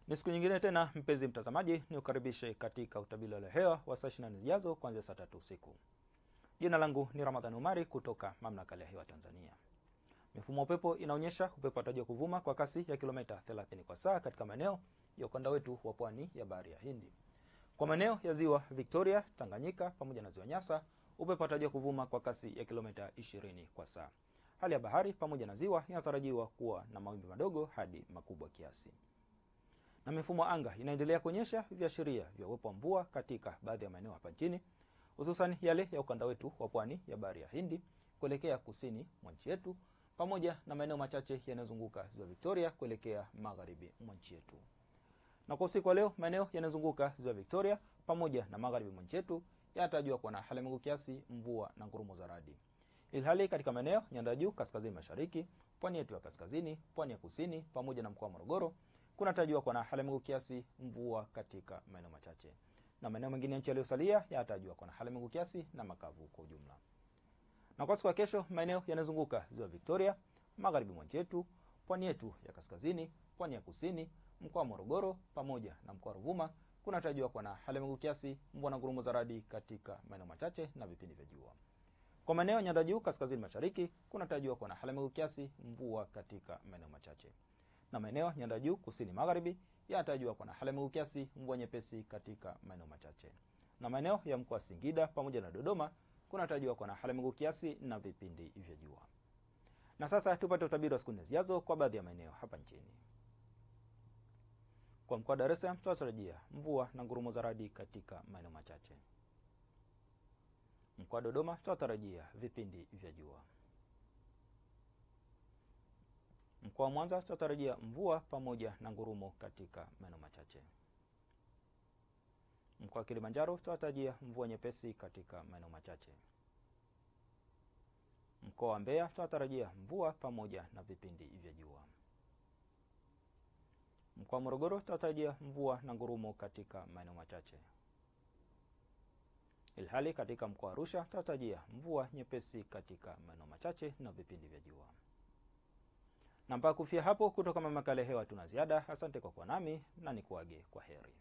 Ni siku nyingine tena mpenzi mtazamaji, ni ukaribishe katika utabiri wa hewa wa saa 24 zijazo kuanzia saa 3 usiku. Jina langu ni Ramadhani Umari kutoka Mamlaka ya Hewa Tanzania. Mifumo ya upepo inaonyesha upepo unatarajiwa kuvuma kwa kasi ya kilomita 30 kwa saa katika maeneo ya ukanda wetu wa pwani ya Bahari ya Hindi. Kwa maeneo ya Ziwa Victoria, Tanganyika pamoja na Ziwa Nyasa, upepo unatarajiwa kuvuma kwa kasi ya kilomita 20 kwa saa. Hali ya bahari pamoja na ziwa inatarajiwa kuwa na mawimbi madogo hadi makubwa kiasi. Na mifumo anga inaendelea kuonyesha viashiria vya uwepo wa mvua katika baadhi ya maeneo hapa nchini, hususan yale ya ukanda wetu wa pwani ya Bahari ya Hindi kuelekea kusini mwa nchi yetu pamoja na maeneo machache yanayozunguka Ziwa Victoria kuelekea magharibi mwa nchi yetu. Na kwa usiku wa leo, maeneo yanayozunguka Ziwa Victoria pamoja na magharibi mwa nchi yetu yanatarajiwa kuwa na hali ya mawingu kiasi, mvua na ngurumo za radi. Ilhali katika maeneo nyanda juu kaskazini mashariki, pwani yetu ya kaskazini, pwani ya kusini pamoja na mkoa wa Morogoro kunatarajiwa kuwa na hali ya mawingu kiasi, mvua katika maeneo machache. Na maeneo mengine ya nchi yaliyosalia yanatarajiwa kuwa na hali ya mawingu kiasi na makavu kwa ujumla. Na kwa siku ya kesho, maeneo yanayozunguka Ziwa Victoria, magharibi mwa nchi yetu, pwani yetu ya kaskazini, pwani ya kusini, mkoa wa Morogoro pamoja na mkoa wa Ruvuma kunatarajiwa kuwa na hali ya mawingu kiasi, mvua na ngurumo za radi katika maeneo machache na vipindi vya jua. Kwa maeneo nyanda juu kaskazini mashariki kunatarajiwa kuwa na hali ya mawingu kiasi, mvua katika maeneo machache. Na maeneo nyanda juu kusini magharibi yanatarajiwa kuwa na hali ya mawingu kiasi, mvua nyepesi katika maeneo machache. Na maeneo ya mkoa wa Singida pamoja na Dodoma kunatarajiwa kuwa na hali ya mawingu kiasi na vipindi vya jua. Na sasa tupate utabiri wa siku nne zijazo kwa baadhi ya maeneo hapa nchini. Kwa mkoa wa Dar es Salaam tunatarajia mvua na ngurumo za radi katika maeneo machache. Mkoa wa Dodoma tunatarajia vipindi vya jua. Mkoa wa Mwanza tunatarajia mvua pamoja na ngurumo katika maeneo machache. Mkoa wa Kilimanjaro tunatarajia mvua nyepesi katika maeneo machache. Mkoa wa Mbeya tunatarajia mvua pamoja na vipindi vya jua. Mkoa wa Morogoro tunatarajia mvua na ngurumo katika maeneo machache. Ilhali katika mkoa wa Arusha tunatarajia mvua nyepesi katika maeneo machache na vipindi vya jua. Na mpaka kufia hapo, kutoka Mamlaka ya Hewa tuna ziada. Asante kwa kuwa nami na nikuage kwa heri.